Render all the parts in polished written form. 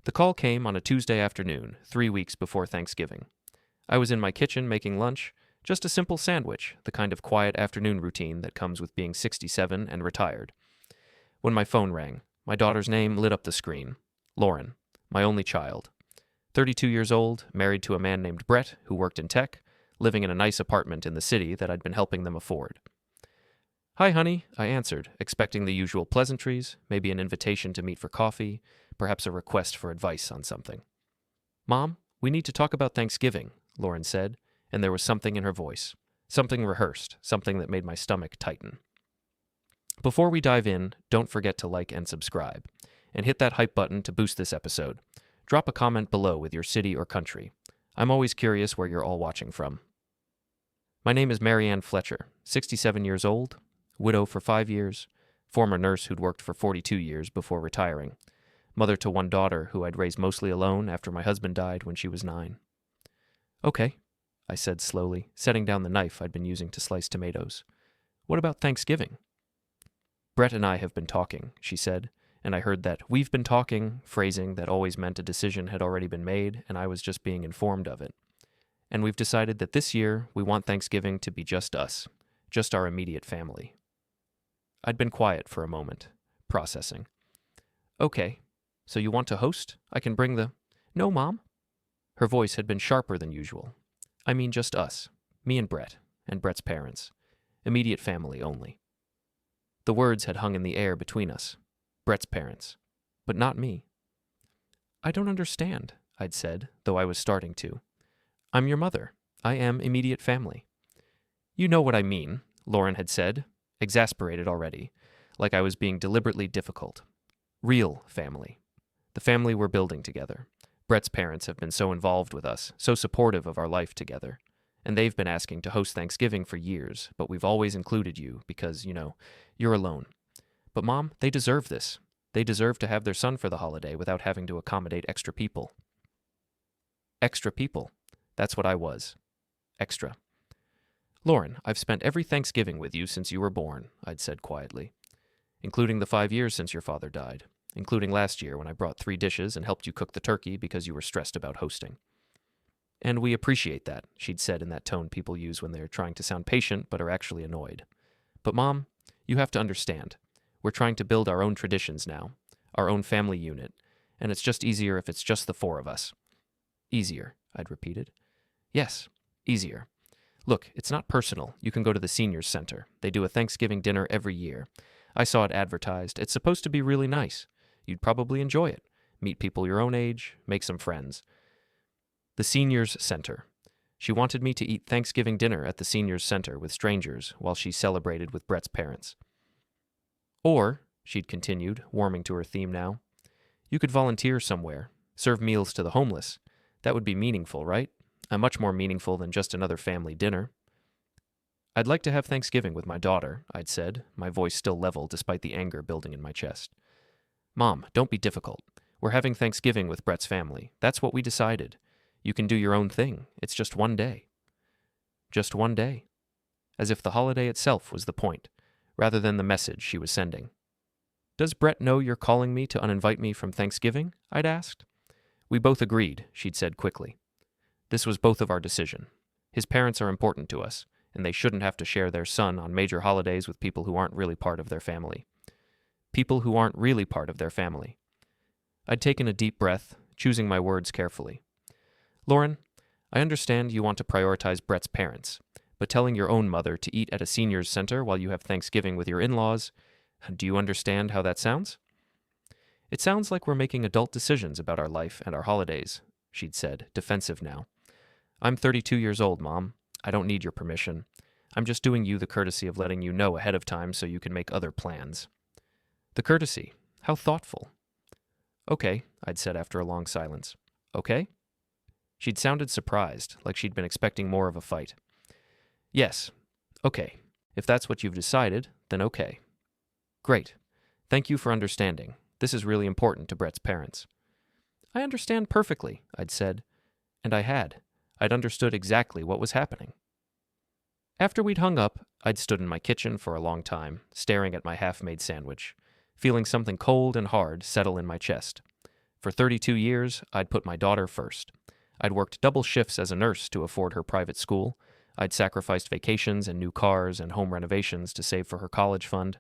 The call came on a Tuesday afternoon, 3 weeks before Thanksgiving. I was in my kitchen making lunch, just a simple sandwich, the kind of quiet afternoon routine that comes with being 67 and retired. When my phone rang, my daughter's name lit up the screen. Lauren, my only child. 32 years old, married to a man named Brett who worked in tech, living in a nice apartment in the city that I'd been helping them afford. "Hi, honey," I answered, expecting the usual pleasantries, maybe an invitation to meet for coffee, perhaps a request for advice on something. "Mom, we need to talk about Thanksgiving," Lauren said, and there was something in her voice, something rehearsed, something that made my stomach tighten. Before we dive in, don't forget to like and subscribe, and hit that hype button to boost this episode. Drop a comment below with your city or country. I'm always curious where you're all watching from. My name is Marianne Fletcher, 67 years old, widow for 5 years, former nurse who'd worked for 42 years before retiring, mother to one daughter who I'd raised mostly alone after my husband died when she was 9. "Okay," I said slowly, setting down the knife I'd been using to slice tomatoes. "What about Thanksgiving?" "Brett and I have been talking," she said, and I heard that "we've been talking" phrasing that always meant a decision had already been made and I was just being informed of it. "And we've decided that this year we want Thanksgiving to be just us, just our immediate family." I'd been quiet for a moment, processing. "Okay, so you want to host? I can bring the—" "No, Mom." Her voice had been sharper than usual. "I mean just us, me and Brett's parents. Immediate family only." The words had hung in the air between us. Brett's parents. But not me. "I don't understand," I'd said, though I was starting to. "I'm your mother. I am immediate family." "You know what I mean," Lauren had said, exasperated already, like I was being deliberately difficult. "Real family. The family we're building together. Brett's parents have been so involved with us, so supportive of our life together. And they've been asking to host Thanksgiving for years, but we've always included you because, you're alone. But Mom, they deserve this. They deserve to have their son for the holiday without having to accommodate extra people." Extra people. That's what I was. Extra. "Lauren, I've spent every Thanksgiving with you since you were born," I'd said quietly, "including the 5 years since your father died, including last year when I brought 3 dishes and helped you cook the turkey because you were stressed about hosting." "And we appreciate that," she'd said in that tone people use when they're trying to sound patient but are actually annoyed. "But Mom, you have to understand. We're trying to build our own traditions now, our own family unit, and it's just easier if it's just the 4 of us." "Easier," I'd repeated. "Yes, easier. Look, it's not personal. You can go to the seniors center. They do a Thanksgiving dinner every year. I saw it advertised. It's supposed to be really nice. You'd probably enjoy it. Meet people your own age, make some friends." The seniors center. She wanted me to eat Thanksgiving dinner at the seniors center with strangers while she celebrated with Brett's parents. "Or," she'd continued, warming to her theme now, "you could volunteer somewhere, serve meals to the homeless. That would be meaningful, right? Much more meaningful than just another family dinner." "I'd like to have Thanksgiving with my daughter," I'd said, my voice still level despite the anger building in my chest. "Mom, don't be difficult. We're having Thanksgiving with Brett's family. That's what we decided. You can do your own thing. It's just one day." Just one day. As if the holiday itself was the point, rather than the message she was sending. "Does Brett know you're calling me to uninvite me from Thanksgiving?" I'd asked. "We both agreed," she'd said quickly. "This was both of our decision. His parents are important to us, and they shouldn't have to share their son on major holidays with people who aren't really part of their family. People who aren't really part of their family." I'd taken a deep breath, choosing my words carefully. "Lauren, I understand you want to prioritize Brett's parents, but telling your own mother to eat at a seniors center while you have Thanksgiving with your in-laws, do you understand how that sounds?" "It sounds like we're making adult decisions about our life and our holidays," she'd said, defensive now. "I'm 32 years old, Mom. I don't need your permission. I'm just doing you the courtesy of letting you know ahead of time so you can make other plans." The courtesy. How thoughtful. "Okay," I'd said after a long silence. "Okay?" She'd sounded surprised, like she'd been expecting more of a fight. "Yes. Okay. If that's what you've decided, then okay." "Great. Thank you for understanding. This is really important to Brett's parents." "I understand perfectly," I'd said. And I had. I'd understood exactly what was happening. After we'd hung up, I'd stood in my kitchen for a long time, staring at my half-made sandwich, feeling something cold and hard settle in my chest. For 32 years, I'd put my daughter first. I'd worked double shifts as a nurse to afford her private school. I'd sacrificed vacations and new cars and home renovations to save for her college fund.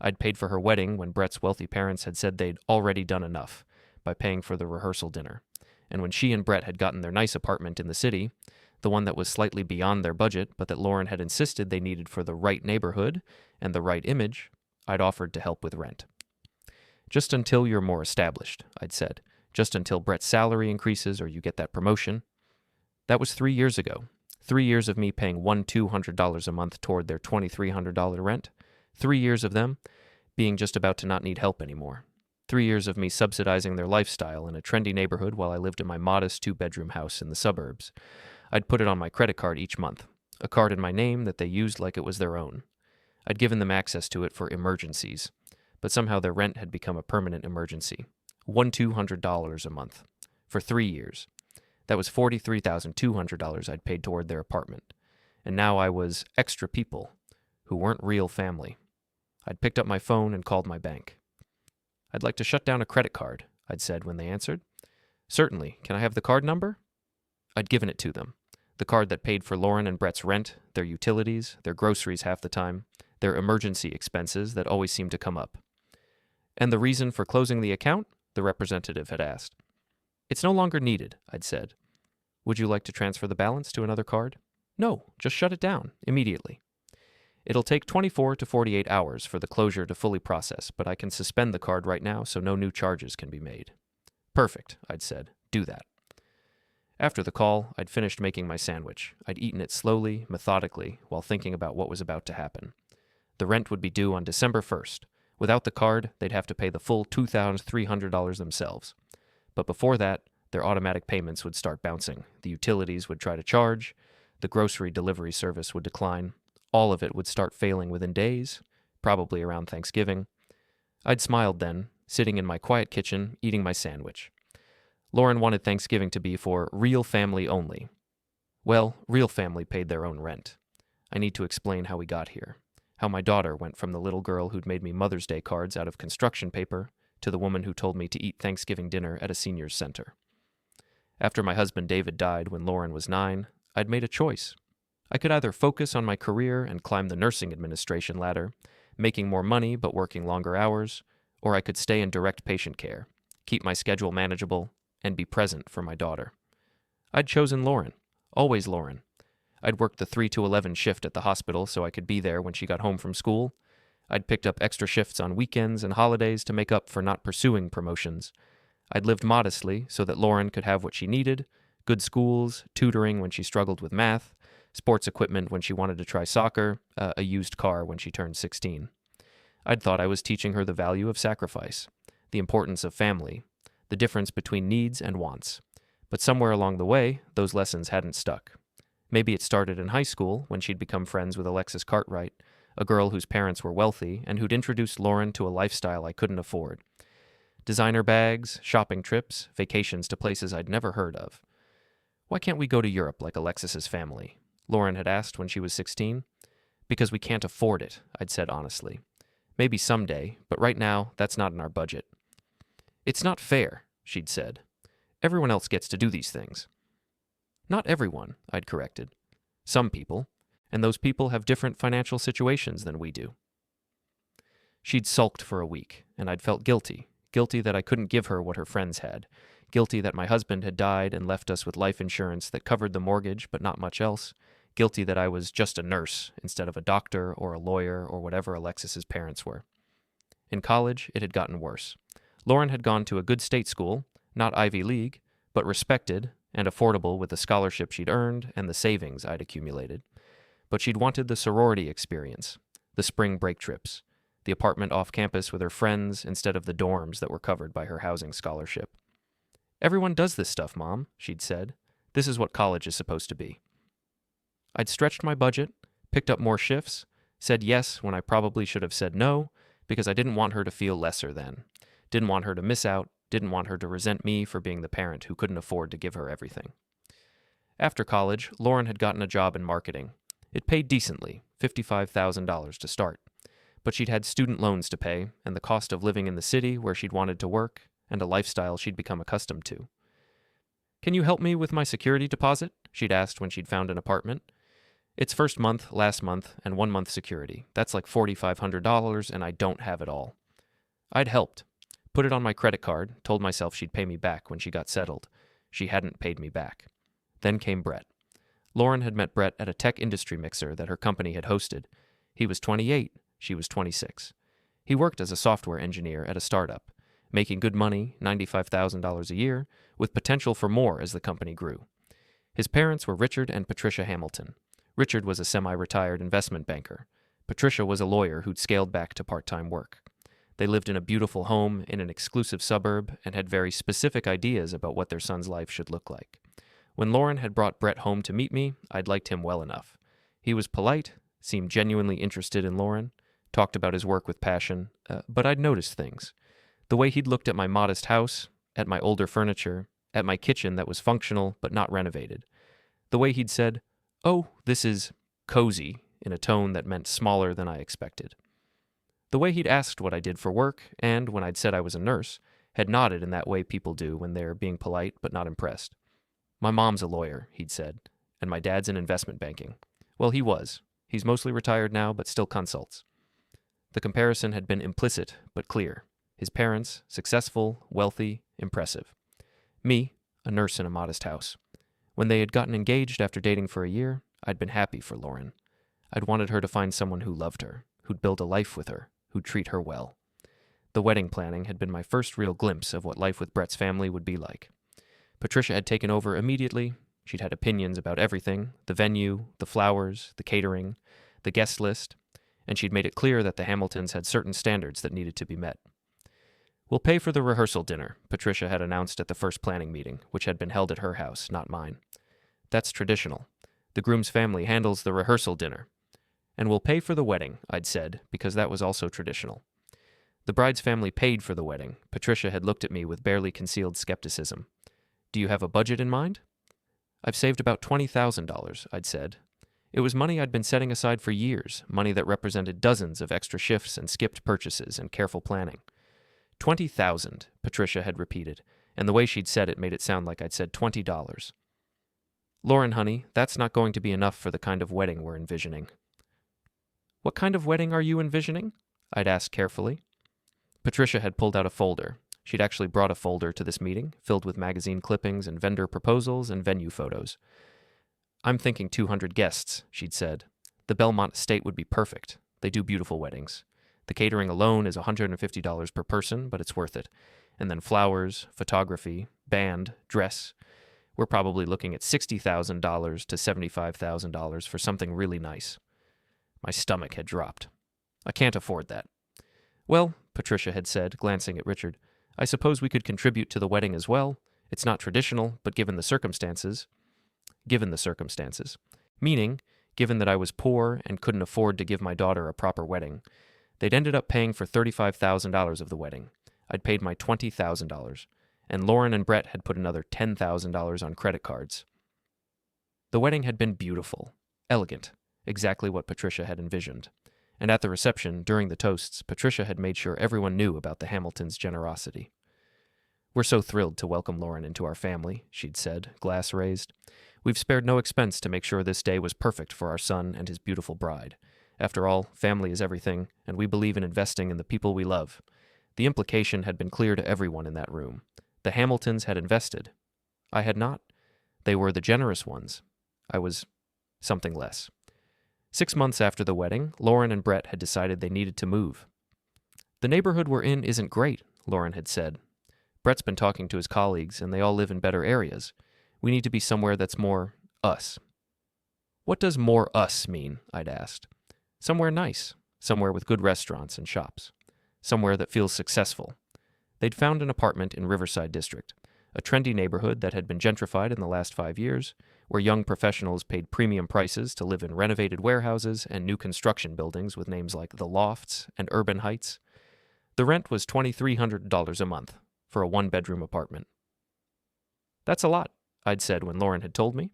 I'd paid for her wedding when Brett's wealthy parents had said they'd already done enough by paying for the rehearsal dinner. And when she and Brett had gotten their nice apartment in the city, the one that was slightly beyond their budget, but that Lauren had insisted they needed for the right neighborhood and the right image, I'd offered to help with rent. Just until you're more established, I'd said. Just until Brett's salary increases or you get that promotion. That was 3 years ago. 3 years of me paying $200 a month toward their $2,300 rent. 3 years of them being just about to not need help anymore. 3 years of me subsidizing their lifestyle in a trendy neighborhood while I lived in my modest 2-bedroom house in the suburbs. I'd put it on my credit card each month, a card in my name that they used like it was their own. I'd given them access to it for emergencies, but somehow their rent had become a permanent emergency. $200 a month. For 3 years. That was $43,200 I'd paid toward their apartment. And now I was extra people who weren't real family. I'd picked up my phone and called my bank. "I'd like to shut down a credit card," I'd said when they answered. "Certainly. Can I have the card number?" I'd given it to them. The card that paid for Lauren and Brett's rent, their utilities, their groceries half the time, their emergency expenses that always seemed to come up. "And the reason for closing the account?" the representative had asked. "It's no longer needed," I'd said. "Would you like to transfer the balance to another card?" "No, just shut it down, immediately." "It'll take 24 to 48 hours for the closure to fully process, but I can suspend the card right now so no new charges can be made." "Perfect," I'd said. "Do that." After the call, I'd finished making my sandwich. I'd eaten it slowly, methodically, while thinking about what was about to happen. The rent would be due on December 1st. Without the card, they'd have to pay the full $2,300 themselves. But before that, their automatic payments would start bouncing. The utilities would try to charge. The grocery delivery service would decline. All of it would start failing within days, probably around Thanksgiving. I'd smiled then, sitting in my quiet kitchen, eating my sandwich. Lauren wanted Thanksgiving to be for real family only. Well, real family paid their own rent. I need to explain how we got here. How my daughter went from the little girl who'd made me Mother's Day cards out of construction paper to the woman who told me to eat Thanksgiving dinner at a seniors center. After my husband David died when Lauren was 9, I'd made a choice. I could either focus on my career and climb the nursing administration ladder, making more money but working longer hours, or I could stay in direct patient care, keep my schedule manageable, and be present for my daughter. I'd chosen Lauren, always Lauren. I'd worked the 3 to 11 shift at the hospital so I could be there when she got home from school. I'd picked up extra shifts on weekends and holidays to make up for not pursuing promotions. I'd lived modestly so that Lauren could have what she needed, good schools, tutoring when she struggled with math, sports equipment when she wanted to try soccer, a used car when she turned 16. I'd thought I was teaching her the value of sacrifice, the importance of family, the difference between needs and wants. But somewhere along the way, those lessons hadn't stuck. Maybe it started in high school when she'd become friends with Alexis Cartwright, a girl whose parents were wealthy and who'd introduced Lauren to a lifestyle I couldn't afford. Designer bags, shopping trips, vacations to places I'd never heard of. "Why can't we go to Europe like Alexis's family?" Lauren had asked when she was 16. "Because we can't afford it," I'd said honestly. "Maybe someday, but right now, that's not in our budget." "It's not fair," she'd said. "Everyone else gets to do these things." "Not everyone," I'd corrected. "Some people, and those people have different financial situations than we do." She'd sulked for a week, and I'd felt guilty that I couldn't give her what her friends had, guilty that my husband had died and left us with life insurance that covered the mortgage but not much else, guilty that I was just a nurse instead of a doctor or a lawyer or whatever Alexis's parents were. In college, it had gotten worse. Lauren had gone to a good state school, not Ivy League, but respected and affordable with the scholarship she'd earned and the savings I'd accumulated. But she'd wanted the sorority experience, the spring break trips, the apartment off campus with her friends instead of the dorms that were covered by her housing scholarship. "Everyone does this stuff, Mom," she'd said. "This is what college is supposed to be." I'd stretched my budget, picked up more shifts, said yes when I probably should have said no, because I didn't want her to feel lesser than, didn't want her to miss out, didn't want her to resent me for being the parent who couldn't afford to give her everything. After college, Lauren had gotten a job in marketing. It paid decently, $55,000 to start. But she'd had student loans to pay, and the cost of living in the city where she'd wanted to work, and a lifestyle she'd become accustomed to. "Can you help me with my security deposit?" she'd asked when she'd found an apartment. "It's first month, last month, and 1 month security. That's like $4,500, and I don't have it all." I'd helped. Put it on my credit card, told myself she'd pay me back when she got settled. She hadn't paid me back. Then came Brett. Lauren had met Brett at a tech industry mixer that her company had hosted. He was 28, she was 26. He worked as a software engineer at a startup, making good money, $95,000 a year, with potential for more as the company grew. His parents were Richard and Patricia Hamilton. Richard was a semi-retired investment banker. Patricia was a lawyer who'd scaled back to part-time work. They lived in a beautiful home in an exclusive suburb and had very specific ideas about what their son's life should look like. When Lauren had brought Brett home to meet me, I'd liked him well enough. He was polite, seemed genuinely interested in Lauren, talked about his work with passion, but I'd noticed things. The way he'd looked at my modest house, at my older furniture, at my kitchen that was functional but not renovated. The way he'd said, "Oh, this is cozy," in a tone that meant smaller than I expected. The way he'd asked what I did for work, and when I'd said I was a nurse, had nodded in that way people do when they're being polite but not impressed. "My mom's a lawyer," he'd said, "and my dad's in investment banking." Well, he was. He's mostly retired now, but still consults. The comparison had been implicit but clear. His parents, successful, wealthy, impressive. Me, a nurse in a modest house. When they had gotten engaged after dating for a year, I'd been happy for Lauren. I'd wanted her to find someone who loved her, who'd build a life with her, who'd treat her well. The wedding planning had been my first real glimpse of what life with Brett's family would be like. Patricia had taken over immediately. She'd had opinions about everything, the venue, the flowers, the catering, the guest list, and she'd made it clear that the Hamiltons had certain standards that needed to be met. "We'll pay for the rehearsal dinner," Patricia had announced at the first planning meeting, which had been held at her house, not mine. "That's traditional. The groom's family handles the rehearsal dinner. And we'll pay for the wedding," I'd said, because that was also traditional. The bride's family paid for the wedding. Patricia had looked at me with barely concealed skepticism. "Do you have a budget in mind?" "I've saved about $20,000, I'd said. It was money I'd been setting aside for years, money that represented dozens of extra shifts and skipped purchases and careful planning. $20,000, Patricia had repeated, and the way she'd said it made it sound like I'd said $20. "Lauren, honey, that's not going to be enough for the kind of wedding we're envisioning." "What kind of wedding are you envisioning?" I'd asked carefully. Patricia had pulled out a folder. She'd actually brought a folder to this meeting, filled with magazine clippings and vendor proposals and venue photos. "I'm thinking 200 guests," she'd said. "The Belmont estate would be perfect. They do beautiful weddings. The catering alone is $150 per person, but it's worth it. And then flowers, photography, band, dress. We're probably looking at $60,000 to $75,000 for something really nice." My stomach had dropped. "I can't afford that." "Well," Patricia had said, glancing at Richard, "I suppose we could contribute to the wedding as well. It's not traditional, but given the circumstances." Given the circumstances. Meaning, given that I was poor and couldn't afford to give my daughter a proper wedding. They'd ended up paying for $35,000 of the wedding. I'd paid my $20,000, and Lauren and Brett had put another $10,000 on credit cards. The wedding had been beautiful, elegant, exactly what Patricia had envisioned. And at the reception, during the toasts, Patricia had made sure everyone knew about the Hamiltons' generosity. "We're so thrilled to welcome Lauren into our family," she'd said, glass raised. "We've spared no expense to make sure this day was perfect for our son and his beautiful bride. After all, family is everything, and we believe in investing in the people we love." The implication had been clear to everyone in that room. The Hamiltons had invested. I had not. They were the generous ones. I was something less. 6 months after the wedding, Lauren and Brett had decided they needed to move. "The neighborhood we're in isn't great," Lauren had said. "Brett's been talking to his colleagues, and they all live in better areas. We need to be somewhere that's more us." "What does more us mean?" I'd asked. "Somewhere nice. Somewhere with good restaurants and shops. Somewhere that feels successful." They'd found an apartment in Riverside District, a trendy neighborhood that had been gentrified in the last 5 years, where young professionals paid premium prices to live in renovated warehouses and new construction buildings with names like The Lofts and Urban Heights. The rent was $2,300 a month for a one-bedroom apartment. "That's a lot," I'd said when Lauren had told me.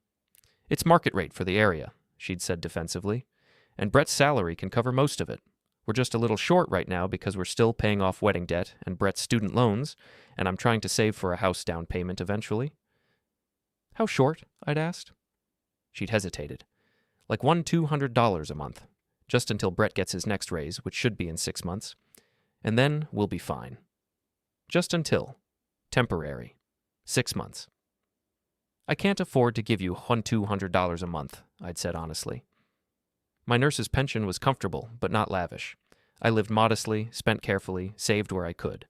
"It's market rate for the area," she'd said defensively, "and Brett's salary can cover most of it. We're just a little short right now because we're still paying off wedding debt and Brett's student loans, and I'm trying to save for a house down payment eventually." "How short?" I'd asked. She'd hesitated. "Like $200 a month, just until Brett gets his next raise, which should be in 6 months. And then we'll be fine. Just until. Temporary. 6 months." "I can't afford to give you $200 a month," I'd said honestly. My nurse's pension was comfortable, but not lavish. I lived modestly, spent carefully, saved where I could.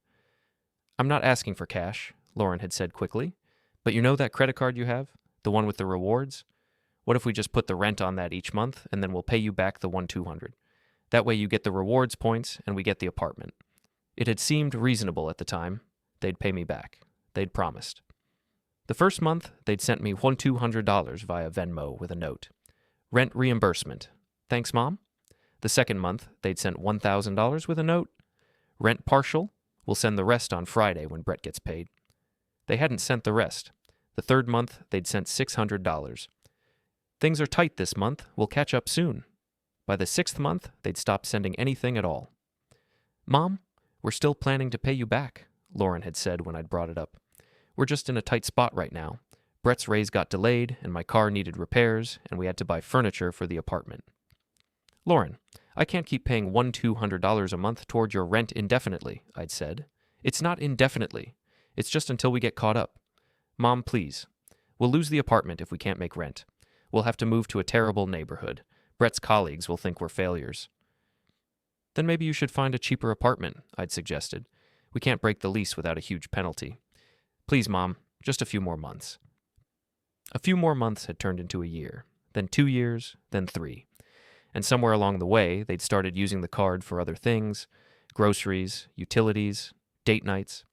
"I'm not asking for cash," Lauren had said quickly. "But you know that credit card you have? The one with the rewards? What if we just put the rent on that each month, and then we'll pay you back the $200? That way you get the rewards points, and we get the apartment." It had seemed reasonable at the time. They'd pay me back. They'd promised. The first month, they'd sent me $200 via Venmo with a note. "Rent reimbursement. Thanks, Mom." The second month, they'd sent $1,000 with a note. "Rent partial. We'll send the rest on Friday when Brett gets paid." They hadn't sent the rest. The third month, they'd sent $600. "Things are tight this month. We'll catch up soon." By the sixth month, they'd stopped sending anything at all. "Mom, we're still planning to pay you back," Lauren had said when I'd brought it up. "We're just in a tight spot right now. Brett's raise got delayed, and my car needed repairs, and we had to buy furniture for the apartment." "Lauren, I can't keep paying $200 a month toward your rent indefinitely," I'd said. "It's not indefinitely. It's just until we get caught up. Mom, please. We'll lose the apartment if we can't make rent. We'll have to move to a terrible neighborhood. Brett's colleagues will think we're failures." "Then maybe you should find a cheaper apartment," I'd suggested. "We can't break the lease without a huge penalty. Please, Mom, just a few more months." A few more months had turned into a year, then 2 years, then 3. And somewhere along the way, they'd started using the card for other things: groceries, utilities, date nights,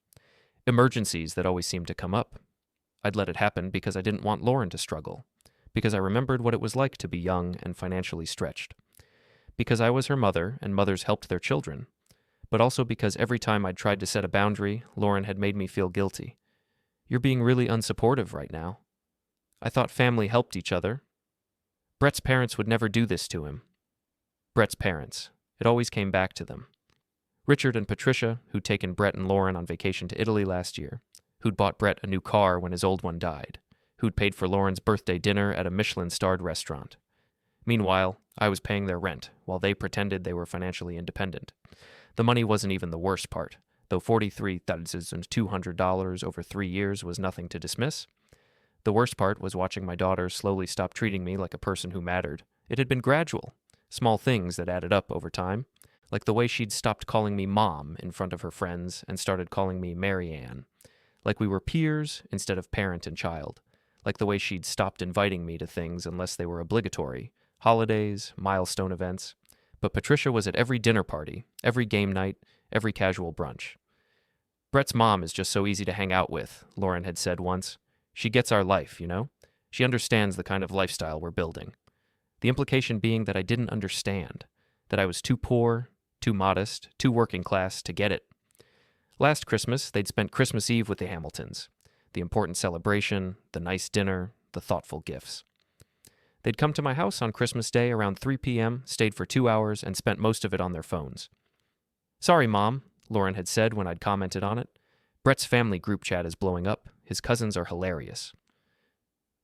emergencies that always seemed to come up. I'd let it happen because I didn't want Lauren to struggle, because I remembered what it was like to be young and financially stretched, because I was her mother and mothers helped their children, but also because every time I'd tried to set a boundary, Lauren had made me feel guilty. "You're being really unsupportive right now. I thought family helped each other. Brett's parents would never do this to him." Brett's parents. It always came back to them. Richard and Patricia, who'd taken Brett and Lauren on vacation to Italy last year, who'd bought Brett a new car when his old one died, who'd paid for Lauren's birthday dinner at a Michelin-starred restaurant. Meanwhile, I was paying their rent, while they pretended they were financially independent. The money wasn't even the worst part, though $43,200 over 3 years was nothing to dismiss. The worst part was watching my daughter slowly stop treating me like a person who mattered. It had been gradual, small things that added up over time, like the way she'd stopped calling me Mom in front of her friends and started calling me Marianne, like we were peers instead of parent and child, like the way she'd stopped inviting me to things unless they were obligatory, holidays, milestone events. But Patricia was at every dinner party, every game night, every casual brunch. "Brett's mom is just so easy to hang out with," Lauren had said once. "She gets our life, you know? She understands the kind of lifestyle we're building." The implication being that I didn't understand, that I was too poor, too modest, too working class to get it. Last Christmas, they'd spent Christmas Eve with the Hamiltons, the important celebration, the nice dinner, the thoughtful gifts. They'd come to my house on Christmas Day around 3 p.m., stayed for 2 hours, and spent most of it on their phones. "Sorry, Mom," Lauren had said when I'd commented on it. "Brett's family group chat is blowing up. His cousins are hilarious."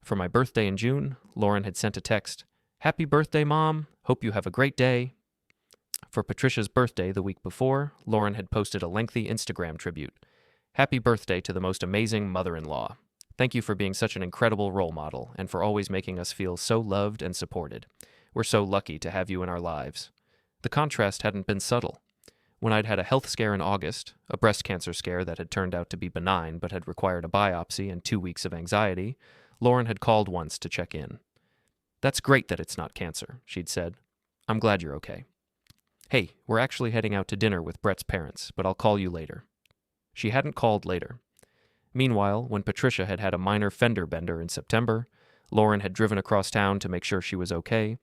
For my birthday in June, Lauren had sent a text, "Happy birthday, Mom. Hope you have a great day." For Patricia's birthday the week before, Lauren had posted a lengthy Instagram tribute. "Happy birthday to the most amazing mother-in-law. Thank you for being such an incredible role model and for always making us feel so loved and supported. We're so lucky to have you in our lives." The contrast hadn't been subtle. When I'd had a health scare in August, a breast cancer scare that had turned out to be benign but had required a biopsy and 2 weeks of anxiety, Lauren had called once to check in. "That's great that it's not cancer," she'd said. "I'm glad you're okay. Hey, we're actually heading out to dinner with Brett's parents, but I'll call you later." She hadn't called later. Meanwhile, when Patricia had had a minor fender bender in September, Lauren had driven across town to make sure she was okay,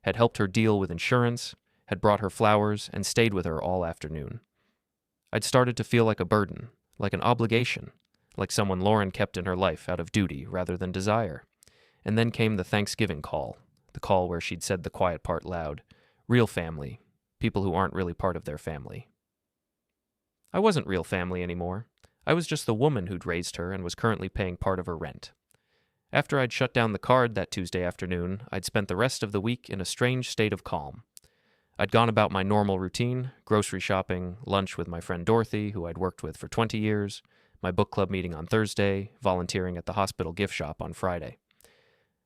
had helped her deal with insurance, had brought her flowers, and stayed with her all afternoon. I'd started to feel like a burden, like an obligation, like someone Lauren kept in her life out of duty rather than desire. And then came the Thanksgiving call, the call where she'd said the quiet part loud. Real family. people who aren't really part of their family. I wasn't real family anymore. I was just the woman who'd raised her and was currently paying part of her rent. After I'd shut down the card that Tuesday afternoon, I'd spent the rest of the week in a strange state of calm. I'd gone about my normal routine, grocery shopping, lunch with my friend Dorothy, who I'd worked with for 20 years, my book club meeting on Thursday, volunteering at the hospital gift shop on Friday.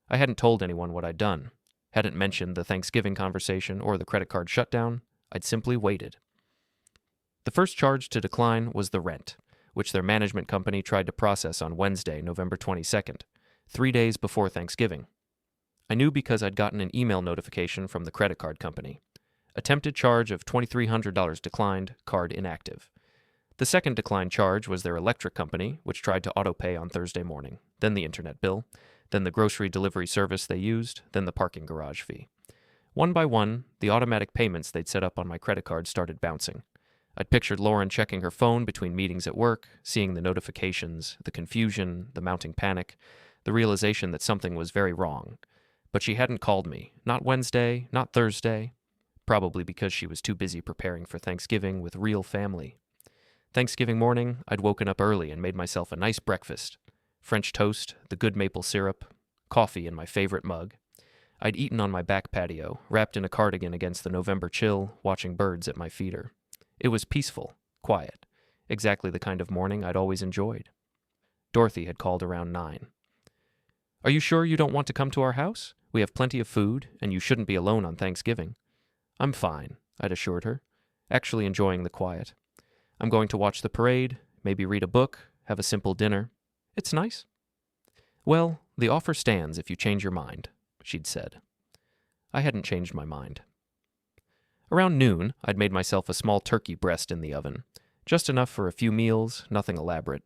I hadn't told anyone what I'd done, hadn't mentioned the Thanksgiving conversation or the credit card shutdown. I'd simply waited. The first charge to decline was the rent, which their management company tried to process on Wednesday, November 22nd, 3 days before Thanksgiving. I knew because I'd gotten an email notification from the credit card company. Attempted charge of $2,300 declined, card inactive. The second declined charge was their electric company, which tried to auto-pay on Thursday morning, then the internet bill, then the grocery delivery service they used, then the parking garage fee. One by one, the automatic payments they'd set up on my credit card started bouncing. I'd pictured Lauren checking her phone between meetings at work, seeing the notifications, the confusion, the mounting panic, the realization that something was very wrong. But she hadn't called me, not Wednesday, not Thursday, probably because she was too busy preparing for Thanksgiving with real family. Thanksgiving morning, I'd woken up early and made myself a nice breakfast. French toast, the good maple syrup, coffee in my favorite mug. I'd eaten on my back patio, wrapped in a cardigan against the November chill, watching birds at my feeder. It was peaceful, quiet, exactly the kind of morning I'd always enjoyed. Dorothy had called around 9. "Are you sure you don't want to come to our house? We have plenty of food, and you shouldn't be alone on Thanksgiving." "I'm fine," I'd assured her, actually enjoying the quiet. "I'm going to watch the parade, maybe read a book, have a simple dinner. It's nice." "Well, the offer stands if you change your mind," she'd said. I hadn't changed my mind. Around noon, I'd made myself a small turkey breast in the oven, just enough for a few meals, nothing elaborate.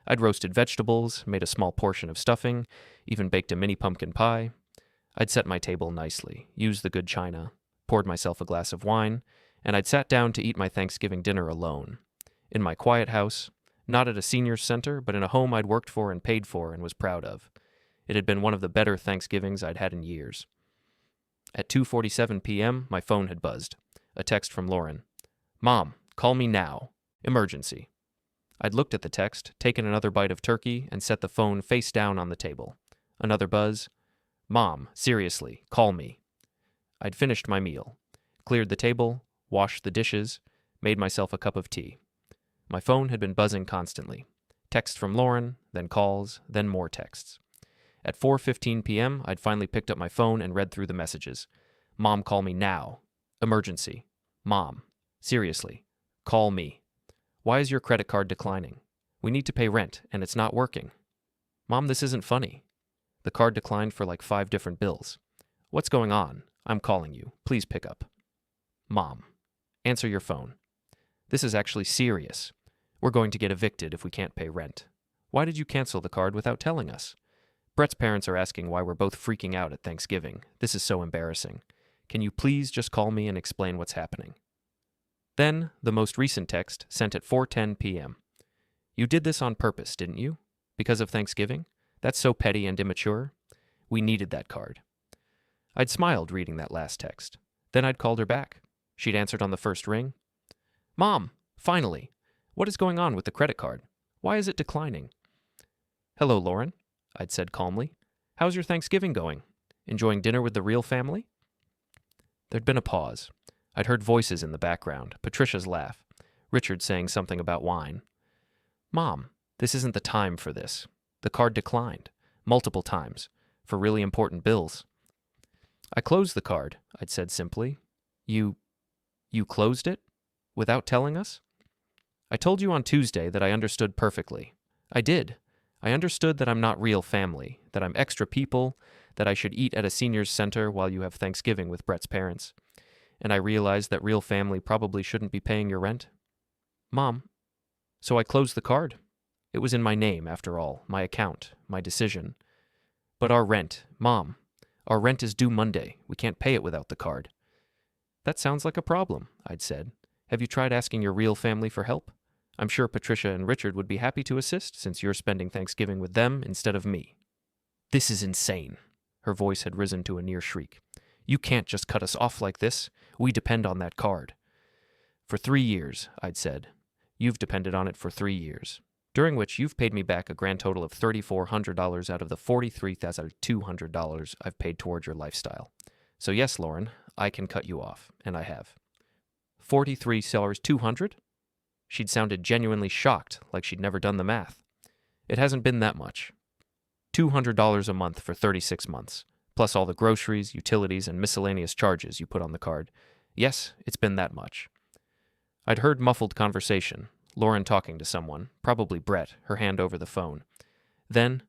I'd roasted vegetables, made a small portion of stuffing, even baked a mini pumpkin pie. I'd set my table nicely, used the good china, poured myself a glass of wine, and I'd sat down to eat my Thanksgiving dinner alone. In my quiet house, not at a seniors center, but in a home I'd worked for and paid for and was proud of. It had been one of the better Thanksgivings I'd had in years. At 2:47 p.m., my phone had buzzed. A text from Lauren. "Mom, call me now. Emergency." I'd looked at the text, taken another bite of turkey, and set the phone face down on the table. Another buzz. "Mom, seriously, call me." I'd finished my meal, cleared the table, washed the dishes, made myself a cup of tea. My phone had been buzzing constantly. Text from Lauren, then calls, then more texts. At 4:15 p.m., I'd finally picked up my phone and read through the messages. "Mom, call me now. Emergency. Mom, seriously, call me. Why is your credit card declining? We need to pay rent, and it's not working. Mom, this isn't funny. The card declined for like 5 different bills. What's going on? I'm calling you. Please pick up. Mom, answer your phone. This is actually serious. We're going to get evicted if we can't pay rent. Why did you cancel the card without telling us? Brett's parents are asking why we're both freaking out at Thanksgiving. This is so embarrassing. Can you please just call me and explain what's happening?" Then, the most recent text, sent at 4:10 p.m. "You did this on purpose, didn't you? Because of Thanksgiving? That's so petty and immature. We needed that card." I'd smiled reading that last text. Then I'd called her back. She'd answered on the first ring. "Mom, finally. What is going on with the credit card? Why is it declining?" "Hello, Lauren," I'd said calmly. "How's your Thanksgiving going? Enjoying dinner with the real family?" There'd been a pause. I'd heard voices in the background, Patricia's laugh, Richard saying something about wine. "Mom, this isn't the time for this. The card declined, multiple times, for really important bills." "I closed the card," I'd said simply. You closed it? Without telling us?" "I told you on Tuesday that I understood perfectly. I did. I understood that I'm not real family, that I'm extra people, that I should eat at a seniors center while you have Thanksgiving with Brett's parents. And I realized that real family probably shouldn't be paying your rent. Mom, so I closed the card. It was in my name, after all, my account, my decision. But our rent, Mom, our rent is due Monday. We can't pay it without the card." "That sounds like a problem," I'd said. "Have you tried asking your real family for help? I'm sure Patricia and Richard would be happy to assist since you're spending Thanksgiving with them instead of me." "This is insane." Her voice had risen to a near shriek. You can't just cut us off like this. We depend on that card. For 3 years, I'd said. You've depended on it for 3 years, during which you've paid me back a grand total of $3,400 out of the $43,200 I've paid toward your lifestyle. So yes, Lauren, I can cut you off, and I have. $43,200? She'd sounded genuinely shocked, like she'd never done the math. It hasn't been that much. $200 a month for 36 months, plus all the groceries, utilities, and miscellaneous charges you put on the card. Yes, it's been that much. I'd heard muffled conversation, Lauren talking to someone, probably Brett, her hand over the phone. Then,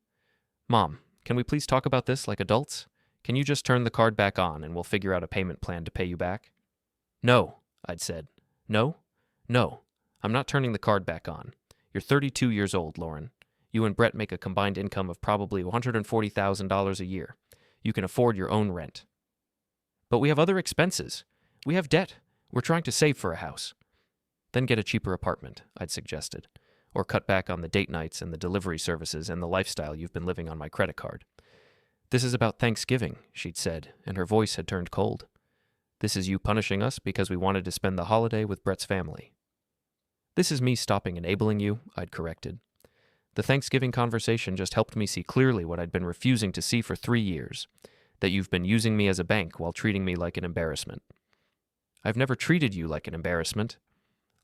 Mom, can we please talk about this like adults? Can you just turn the card back on and we'll figure out a payment plan to pay you back? No, I'd said. No? No. I'm not turning the card back on. You're 32 years old, Lauren. You and Brett make a combined income of probably $140,000 a year. You can afford your own rent. But we have other expenses. We have debt. We're trying to save for a house. Then get a cheaper apartment, I'd suggested, or cut back on the date nights and the delivery services and the lifestyle you've been living on my credit card. This is about Thanksgiving, she'd said, and her voice had turned cold. This is you punishing us because we wanted to spend the holiday with Brett's family. This is me stopping enabling you, I'd corrected. The Thanksgiving conversation just helped me see clearly what I'd been refusing to see for 3 years, that you've been using me as a bank while treating me like an embarrassment. I've never treated you like an embarrassment.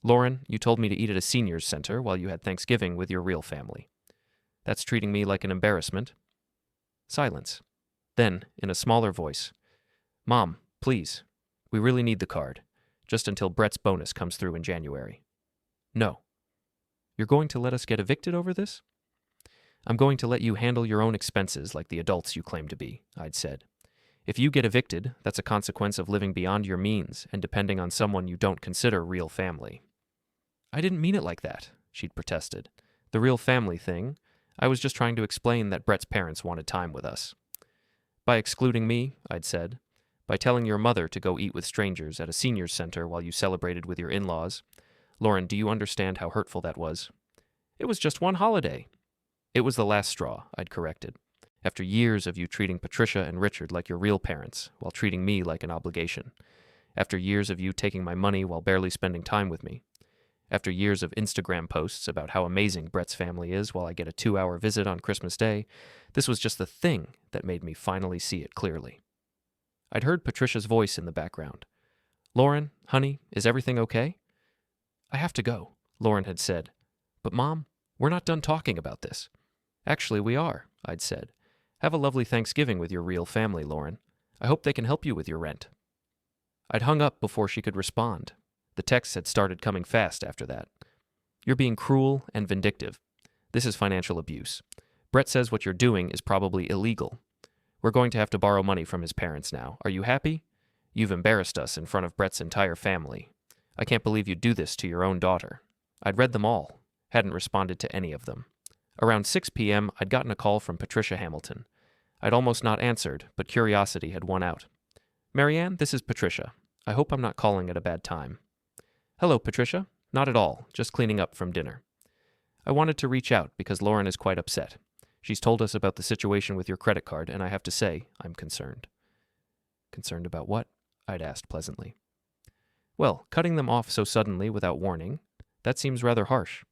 Lauren, you told me to eat at a seniors center while you had Thanksgiving with your real family. That's treating me like an embarrassment. Silence. Then, in a smaller voice, Mom, please, we really need the card, just until Brett's bonus comes through in January. No. You're going to let us get evicted over this? I'm going to let you handle your own expenses like the adults you claim to be, I'd said. If you get evicted, that's a consequence of living beyond your means and depending on someone you don't consider real family. I didn't mean it like that, she'd protested. The real family thing, I was just trying to explain that Brett's parents wanted time with us. By excluding me, I'd said, by telling your mother to go eat with strangers at a seniors center while you celebrated with your in-laws. Lauren, do you understand how hurtful that was? It was just one holiday. It was the last straw, I'd corrected. After years of you treating Patricia and Richard like your real parents, while treating me like an obligation. After years of you taking my money while barely spending time with me. After years of Instagram posts about how amazing Brett's family is while I get a 2-hour visit on Christmas Day, this was just the thing that made me finally see it clearly. I'd heard Patricia's voice in the background. Lauren, honey, is everything okay? I have to go, Lauren had said. But Mom, we're not done talking about this. Actually, we are, I'd said. Have a lovely Thanksgiving with your real family, Lauren. I hope they can help you with your rent. I'd hung up before she could respond. The texts had started coming fast after that. You're being cruel and vindictive. This is financial abuse. Brett says what you're doing is probably illegal. We're going to have to borrow money from his parents now. Are you happy? You've embarrassed us in front of Brett's entire family. I can't believe you'd do this to your own daughter. I'd read them all, hadn't responded to any of them. Around 6 p.m., I'd gotten a call from Patricia Hamilton. I'd almost not answered, but curiosity had won out. Marianne, this is Patricia. I hope I'm not calling at a bad time. Hello, Patricia. Not at all, just cleaning up from dinner. I wanted to reach out because Lauren is quite upset. She's told us about the situation with your credit card, and I have to say, I'm concerned. Concerned about what? I'd asked pleasantly. Well, cutting them off so suddenly without warning, that seems rather harsh.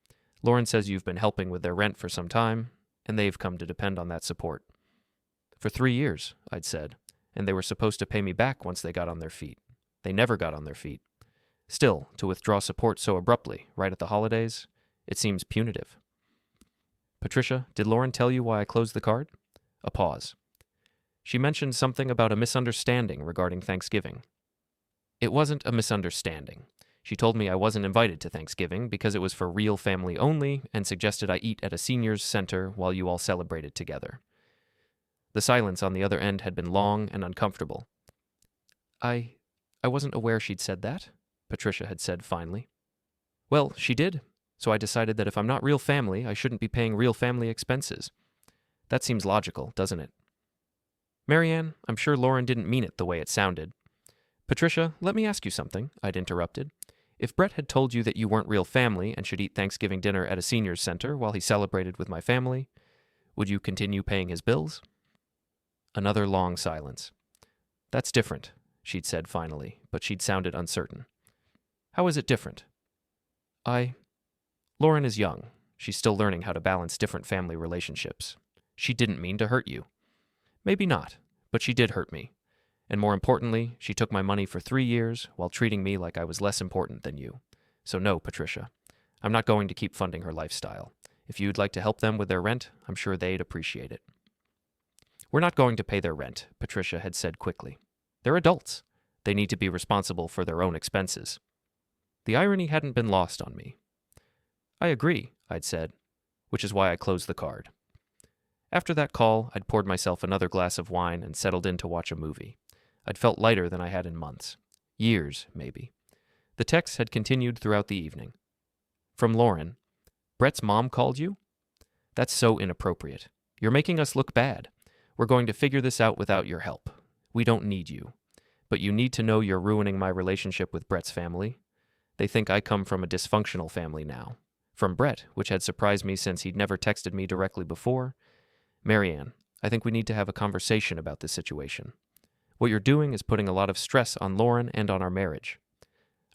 Lauren says you've been helping with their rent for some time, and they've come to depend on that support. For 3 years, I'd said, and they were supposed to pay me back once they got on their feet. They never got on their feet. Still, to withdraw support so abruptly, right at the holidays, it seems punitive. Patricia, did Lauren tell you why I closed the card? A pause. She mentioned something about a misunderstanding regarding Thanksgiving. It wasn't a misunderstanding. She told me I wasn't invited to Thanksgiving because it was for real family only and suggested I eat at a seniors center while you all celebrated together. The silence on the other end had been long and uncomfortable. I wasn't aware she'd said that, Patricia had said finally. Well, she did, so I decided that if I'm not real family, I shouldn't be paying real family expenses. That seems logical, doesn't it? Marianne, I'm sure Lauren didn't mean it the way it sounded. Patricia, let me ask you something, I'd interrupted. If Brett had told you that you weren't real family and should eat Thanksgiving dinner at a seniors center while he celebrated with my family, would you continue paying his bills? Another long silence. That's different, she'd said finally, but she'd sounded uncertain. How is it different? Lauren is young. She's still learning how to balance different family relationships. She didn't mean to hurt you. Maybe not, but she did hurt me. And more importantly, she took my money for 3 years while treating me like I was less important than you. So no, Patricia, I'm not going to keep funding her lifestyle. If you'd like to help them with their rent, I'm sure they'd appreciate it. We're not going to pay their rent, Patricia had said quickly. They're adults. They need to be responsible for their own expenses. The irony hadn't been lost on me. I agree, I'd said, which is why I closed the card. After that call, I'd poured myself another glass of wine and settled in to watch a movie. I'd felt lighter than I had in months. Years, maybe. The texts had continued throughout the evening. From Lauren, Brett's mom called you? That's so inappropriate. You're making us look bad. We're going to figure this out without your help. We don't need you. But you need to know you're ruining my relationship with Brett's family. They think I come from a dysfunctional family now. From Brett, which had surprised me since he'd never texted me directly before. Marianne, I think we need to have a conversation about this situation. What you're doing is putting a lot of stress on Lauren and on our marriage.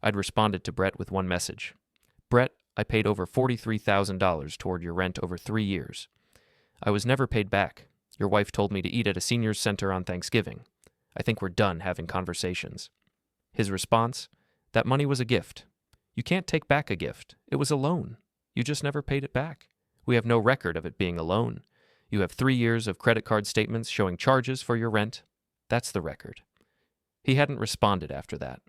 I'd responded to Brett with one message. Brett, I paid over $43,000 toward your rent over 3 years. I was never paid back. Your wife told me to eat at a seniors center on Thanksgiving. I think we're done having conversations. His response, that money was a gift. You can't take back a gift. It was a loan. You just never paid it back. We have no record of it being a loan. You have 3 years of credit card statements showing charges for your rent. That's the record. He hadn't responded after that.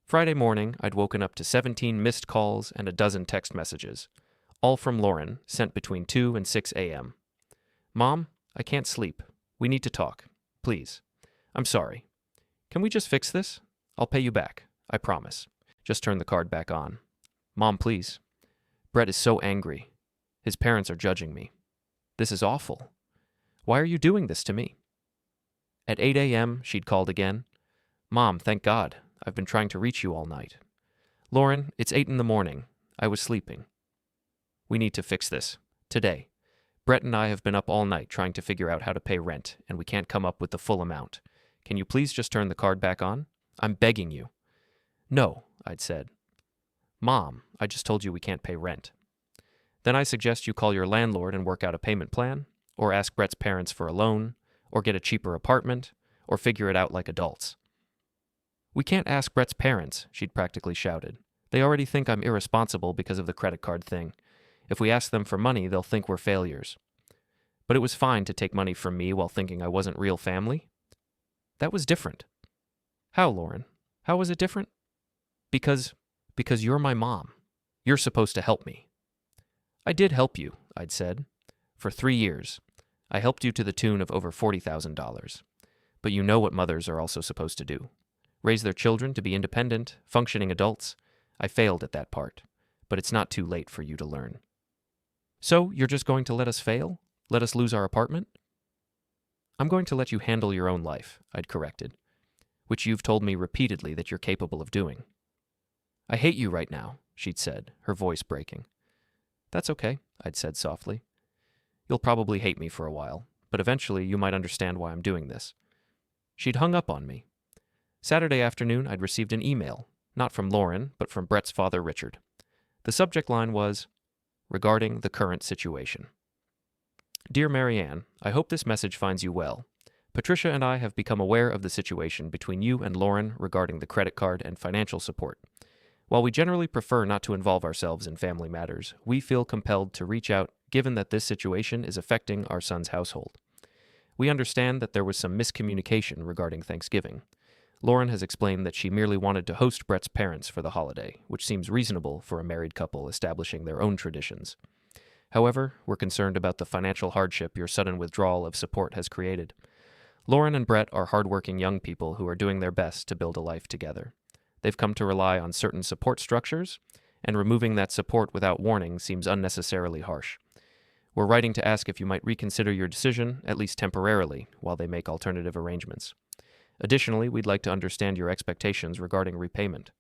Friday morning, I'd woken up to 17 missed calls and a dozen text messages, all from Lauren, sent between 2 and 6 a.m. Mom, I can't sleep. We need to talk. Please. I'm sorry. Can we just fix this? I'll pay you back. I promise. Just turn the card back on. Mom, please. Brett is so angry. His parents are judging me. This is awful. Why are you doing this to me? At 8 a.m., she'd called again. Mom, thank God. I've been trying to reach you all night. Lauren, it's 8 in the morning. I was sleeping. We need to fix this. Today. Brett and I have been up all night trying to figure out how to pay rent, and we can't come up with the full amount. Can you please just turn the card back on? I'm begging you. No, I'd said. Mom, I just told you we can't pay rent. Then I suggest you call your landlord and work out a payment plan, or ask Brett's parents for a loan, or get a cheaper apartment, or figure it out like adults. We can't ask Brett's parents, she'd practically shouted. They already think I'm irresponsible because of the credit card thing. If we ask them for money, they'll think we're failures. But it was fine to take money from me while thinking I wasn't real family. That was different. How, Lauren? How was it different? Because you're my mom. You're supposed to help me. I did help you, I'd said. For 3 years. I helped you to the tune of over $40,000. But you know what mothers are also supposed to do. Raise their children to be independent, functioning adults. I failed at that part, but it's not too late for you to learn. So, you're just going to let us fail? Let us lose our apartment? I'm going to let you handle your own life, I'd corrected, which you've told me repeatedly that you're capable of doing. I hate you right now, she'd said, her voice breaking. That's okay, I'd said softly. You'll probably hate me for a while, but eventually you might understand why I'm doing this. She'd hung up on me. Saturday afternoon, I'd received an email, not from Lauren, but from Brett's father, Richard. The subject line was, regarding the current situation. Dear Marianne, I hope this message finds you well. Patricia and I have become aware of the situation between you and Lauren regarding the credit card and financial support. While we generally prefer not to involve ourselves in family matters, we feel compelled to reach out given that this situation is affecting our son's household. We understand that there was some miscommunication regarding Thanksgiving. Lauren has explained that she merely wanted to host Brett's parents for the holiday, which seems reasonable for a married couple establishing their own traditions. However, we're concerned about the financial hardship your sudden withdrawal of support has created. Lauren and Brett are hardworking young people who are doing their best to build a life together. They've come to rely on certain support structures, and removing that support without warning seems unnecessarily harsh. We're writing to ask if you might reconsider your decision, at least temporarily, while they make alternative arrangements. Additionally, we'd like to understand your expectations regarding repayment.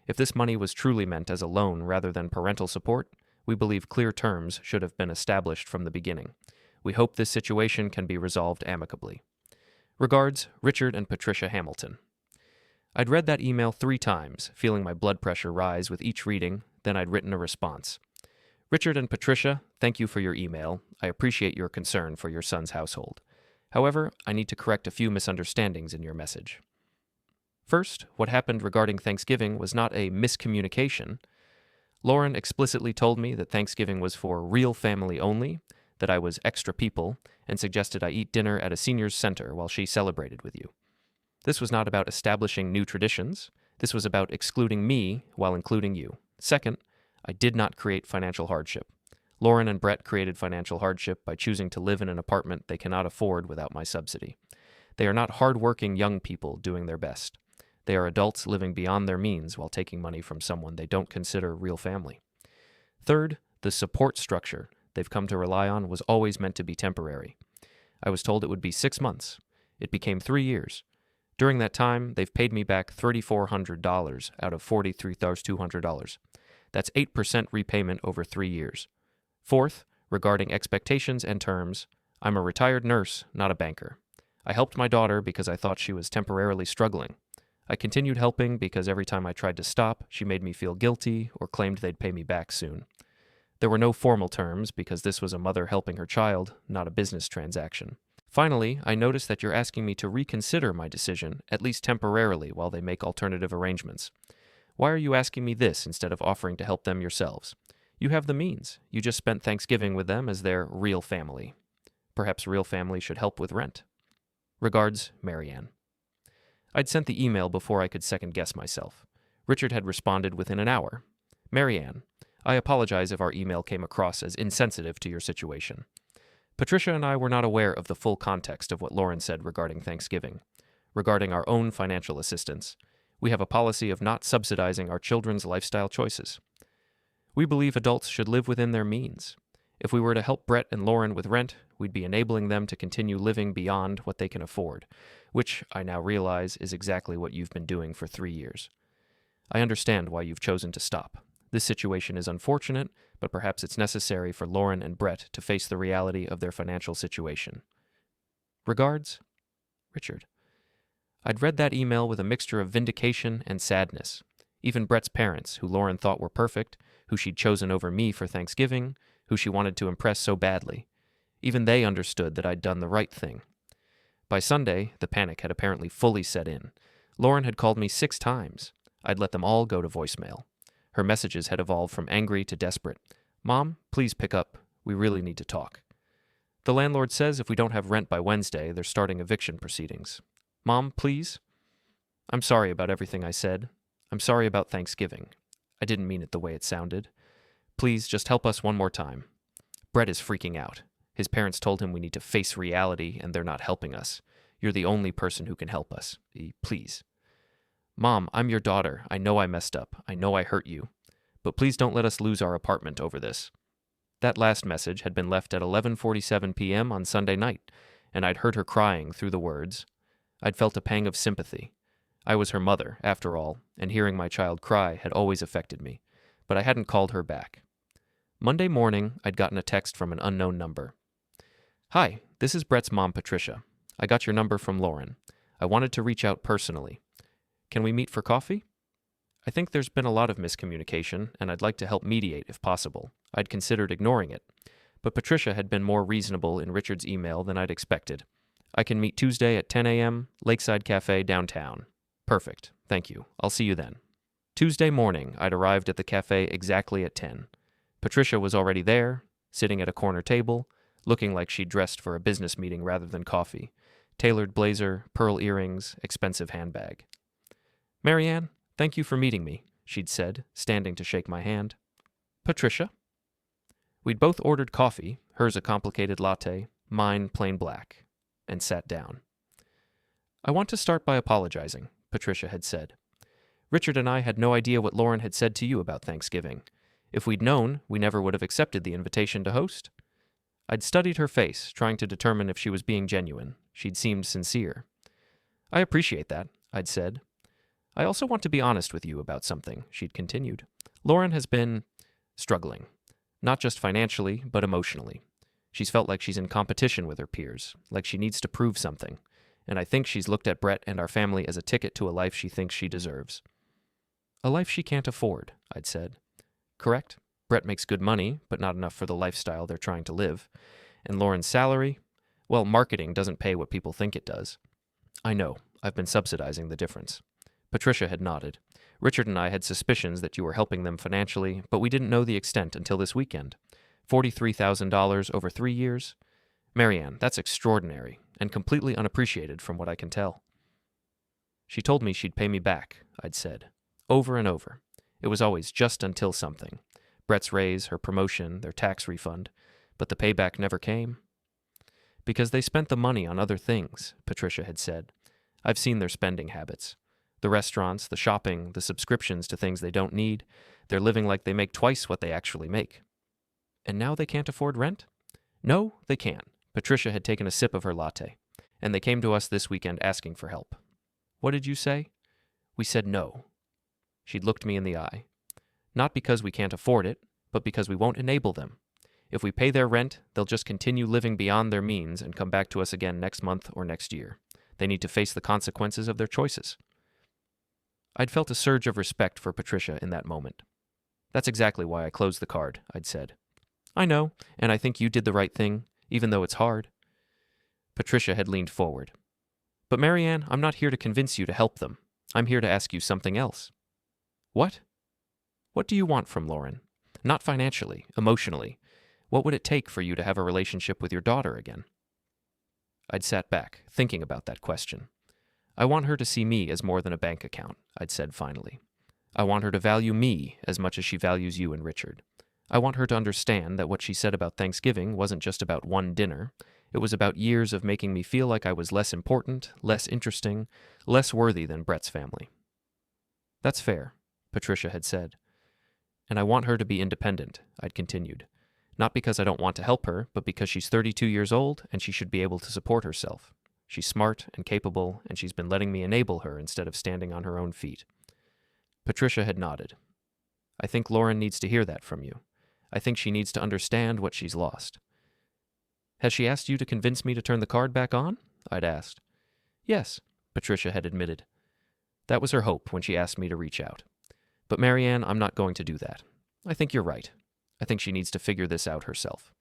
If this money was truly meant as a loan rather than parental support, we believe clear terms should have been established from the beginning. We hope this situation can be resolved amicably. Regards, Richard and Patricia Hamilton. I'd read that email 3 times, feeling my blood pressure rise with each reading, then I'd written a response. Richard and Patricia, thank you for your email. I appreciate your concern for your son's household. However, I need to correct a few misunderstandings in your message. First, what happened regarding Thanksgiving was not a miscommunication. Lauren explicitly told me that Thanksgiving was for real family only, that I was extra people, and suggested I eat dinner at a seniors center while she celebrated with you. This was not about establishing new traditions. This was about excluding me while including you. Second, I did not create financial hardship. Lauren and Brett created financial hardship by choosing to live in an apartment they cannot afford without my subsidy. They are not hardworking young people doing their best. They are adults living beyond their means while taking money from someone they don't consider real family. Third, the support structure they've come to rely on was always meant to be temporary. I was told it would be 6 months. It became 3 years. During that time, they've paid me back $3,400 out of $43,200. That's 8% repayment over 3 years. Fourth, regarding expectations and terms, I'm a retired nurse, not a banker. I helped my daughter because I thought she was temporarily struggling. I continued helping because every time I tried to stop, she made me feel guilty or claimed they'd pay me back soon. There were no formal terms because this was a mother helping her child, not a business transaction. Finally, I noticed that you're asking me to reconsider my decision, at least temporarily, while they make alternative arrangements. Why are you asking me this instead of offering to help them yourselves? You have the means. You just spent Thanksgiving with them as their real family. Perhaps real family should help with rent. Regards, Marianne. I'd sent the email before I could second-guess myself. Richard had responded within an hour. Marianne, I apologize if our email came across as insensitive to your situation. Patricia and I were not aware of the full context of what Lauren said regarding Thanksgiving. Regarding our own financial assistance, we have a policy of not subsidizing our children's lifestyle choices. We believe adults should live within their means. If we were to help Brett and Lauren with rent, we'd be enabling them to continue living beyond what they can afford, which I now realize is exactly what you've been doing for 3 years. I understand why you've chosen to stop. This situation is unfortunate, but perhaps it's necessary for Lauren and Brett to face the reality of their financial situation. Regards, Richard. I'd read that email with a mixture of vindication and sadness. Even Brett's parents, who Lauren thought were perfect, who she'd chosen over me for Thanksgiving, who she wanted to impress so badly, even they understood that I'd done the right thing. By Sunday, the panic had apparently fully set in. Lauren had called me 6 times. I'd let them all go to voicemail. Her messages had evolved from angry to desperate. Mom, please pick up. We really need to talk. The landlord says if we don't have rent by Wednesday, they're starting eviction proceedings. Mom, please? I'm sorry about everything I said. I'm sorry about Thanksgiving. I didn't mean it the way it sounded. Please, just help us one more time. Brett is freaking out. His parents told him we need to face reality, and they're not helping us. You're the only person who can help us. Please. Mom, I'm your daughter. I know I messed up. I know I hurt you. But please don't let us lose our apartment over this. That last message had been left at 11:47 p.m. on Sunday night, and I'd heard her crying through the words. I'd felt a pang of sympathy. I was her mother, after all, and hearing my child cry had always affected me, but I hadn't called her back. Monday morning, I'd gotten a text from an unknown number. Hi, this is Brett's mom, Patricia. I got your number from Lauren. I wanted to reach out personally. Can we meet for coffee? I think there's been a lot of miscommunication, and I'd like to help mediate if possible. I'd considered ignoring it, but Patricia had been more reasonable in Richard's email than I'd expected. I can meet Tuesday at 10 a.m., Lakeside Cafe downtown. Perfect. Thank you. I'll see you then. Tuesday morning, I'd arrived at the cafe exactly at 10. Patricia was already there, sitting at a corner table, looking like she'd dressed for a business meeting rather than coffee. Tailored blazer, pearl earrings, expensive handbag. Marianne, thank you for meeting me, she'd said, standing to shake my hand. Patricia? We'd both ordered coffee, hers a complicated latte, mine plain black, and sat down. I want to start by apologizing, Patricia had said. Richard and I had no idea what Lauren had said to you about Thanksgiving. If we'd known, we never would have accepted the invitation to host. I'd studied her face, trying to determine if she was being genuine. She'd seemed sincere. I appreciate that, I'd said. I also want to be honest with you about something, she'd continued. Lauren has been struggling, not just financially, but emotionally. She's felt like she's in competition with her peers, like she needs to prove something. and I think she's looked at Brett and our family as a ticket to a life she thinks she deserves. A life she can't afford, I'd said. Correct? Brett makes good money, but not enough for the lifestyle they're trying to live. And Lauren's salary? Well, marketing doesn't pay what people think it does. I know. I've been subsidizing the difference. Patricia had nodded. Richard and I had suspicions that you were helping them financially, but we didn't know the extent until this weekend. $43,000 over 3 years? Marianne, that's extraordinary, and completely unappreciated from what I can tell. She told me she'd pay me back, I'd said. Over and over. It was always just until something. Brett's raise, her promotion, their tax refund. But the payback never came. Because they spent the money on other things, Patricia had said. I've seen their spending habits. The restaurants, the shopping, the subscriptions to things they don't need. They're living like they make twice what they actually make. And now they can't afford rent? No, they can't. Patricia had taken a sip of her latte, and they came to us this weekend asking for help. What did you say? We said no. She'd looked me in the eye. Not because we can't afford it, but because we won't enable them. If we pay their rent, they'll just continue living beyond their means and come back to us again next month or next year. They need to face the consequences of their choices. I'd felt a surge of respect for Patricia in that moment. That's exactly why I closed the card, I'd said. I know, and I think you did the right thing, even though it's hard. Patricia had leaned forward. But Marianne, I'm not here to convince you to help them. I'm here to ask you something else. What? What do you want from Lauren? Not financially, emotionally. What would it take for you to have a relationship with your daughter again? I'd sat back, thinking about that question. I want her to see me as more than a bank account, I'd said finally. I want her to value me as much as she values you and Richard. I want her to understand that what she said about Thanksgiving wasn't just about one dinner. It was about years of making me feel like I was less important, less interesting, less worthy than Brett's family. That's fair, Patricia had said. And I want her to be independent, I'd continued. Not because I don't want to help her, but because she's 32 years old and she should be able to support herself. She's smart and capable, and she's been letting me enable her instead of standing on her own feet. Patricia had nodded. I think Lauren needs to hear that from you. I think she needs to understand what she's lost. Has she asked you to convince me to turn the card back on? I'd asked. Yes, Patricia had admitted. That was her hope when she asked me to reach out. But Marianne, I'm not going to do that. I think you're right. I think she needs to figure this out herself.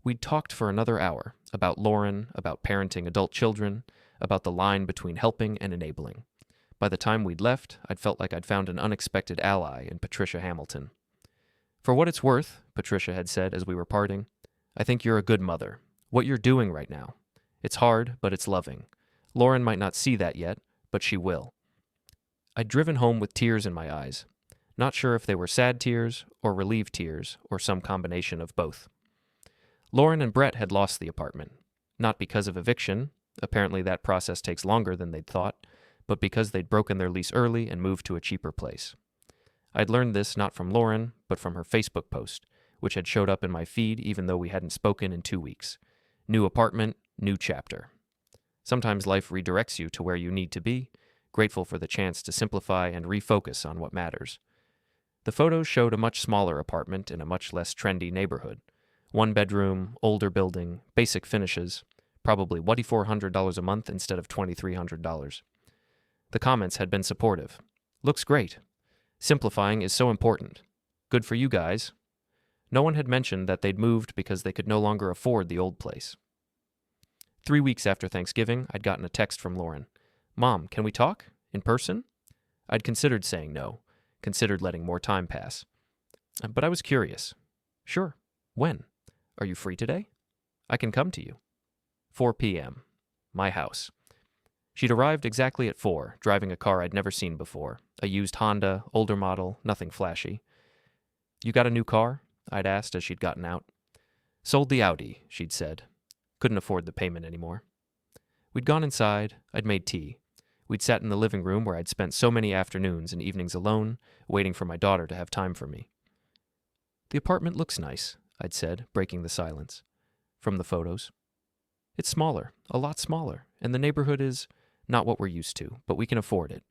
We'd talked for another hour about Lauren, about parenting adult children, about the line between helping and enabling. By the time we'd left, I'd felt like I'd found an unexpected ally in Patricia Hamilton. For what it's worth, Patricia had said as we were parting, I think you're a good mother. What you're doing right now. It's hard, but it's loving. Lauren might not see that yet, but she will. I'd driven home with tears in my eyes, not sure if they were sad tears or relieved tears or some combination of both. Lauren and Brett had lost the apartment, not because of eviction, apparently that process takes longer than they'd thought, but because they'd broken their lease early and moved to a cheaper place. I'd learned this not from Lauren, but from her Facebook post, which had showed up in my feed even though we hadn't spoken in 2 weeks. New apartment, new chapter. Sometimes life redirects you to where you need to be, grateful for the chance to simplify and refocus on what matters. The photos showed a much smaller apartment in a much less trendy neighborhood. 1 bedroom, older building, basic finishes, probably $2,400 a month instead of $2,300. The comments had been supportive. Looks great. Simplifying is so important. Good for you guys. No one had mentioned that they'd moved because they could no longer afford the old place. 3 weeks after Thanksgiving, I'd gotten a text from Lauren. Mom, can we talk? In person? I'd considered saying no, considered letting more time pass. But I was curious. Sure. When? Are you free today? I can come to you. 4 p.m. My house. She'd arrived exactly at 4, driving a car I'd never seen before. A used Honda, older model, nothing flashy. You got a new car? I'd asked as she'd gotten out. Sold the Audi, she'd said. Couldn't afford the payment anymore. We'd gone inside. I'd made tea. We'd sat in the living room where I'd spent so many afternoons and evenings alone, waiting for my daughter to have time for me. The apartment looks nice, I'd said, breaking the silence. From the photos. It's smaller, a lot smaller, and the neighborhood is not what we're used to, but we can afford it.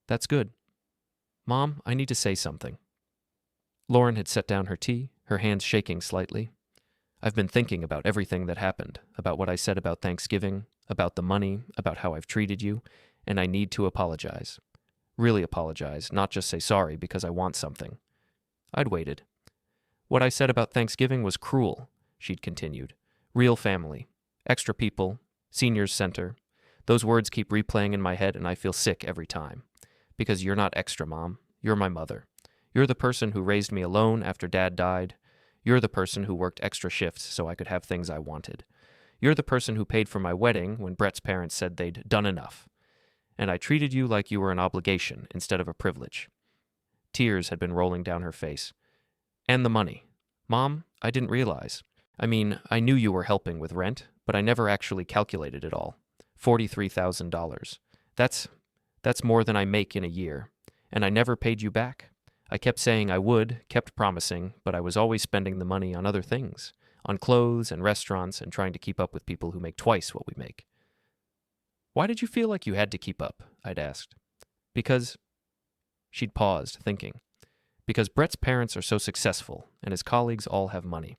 That's good. Mom, I need to say something. Lauren had set down her tea, her hands shaking slightly. I've been thinking about everything that happened, about what I said about Thanksgiving, about the money, about how I've treated you, and I need to apologize. Really apologize, not just say sorry because I want something. I'd waited. What I said about Thanksgiving was cruel, she'd continued. Real family. Extra people. Seniors center. Those words keep replaying in my head and I feel sick every time. Because you're not extra, Mom. You're my mother. You're the person who raised me alone after Dad died. You're the person who worked extra shifts so I could have things I wanted. You're the person who paid for my wedding when Brett's parents said they'd done enough. And I treated you like you were an obligation instead of a privilege. Tears had been rolling down her face. And the money. Mom, I didn't realize. I mean, I knew you were helping with rent, but I never actually calculated it all. $43,000. That's more than I make in a year. And I never paid you back. I kept saying I would, kept promising, but I was always spending the money on other things. On clothes and restaurants and trying to keep up with people who make twice what we make. Why did you feel like you had to keep up? I'd asked. Because... She'd paused, thinking. Because Brett's parents are so successful, and his colleagues all have money.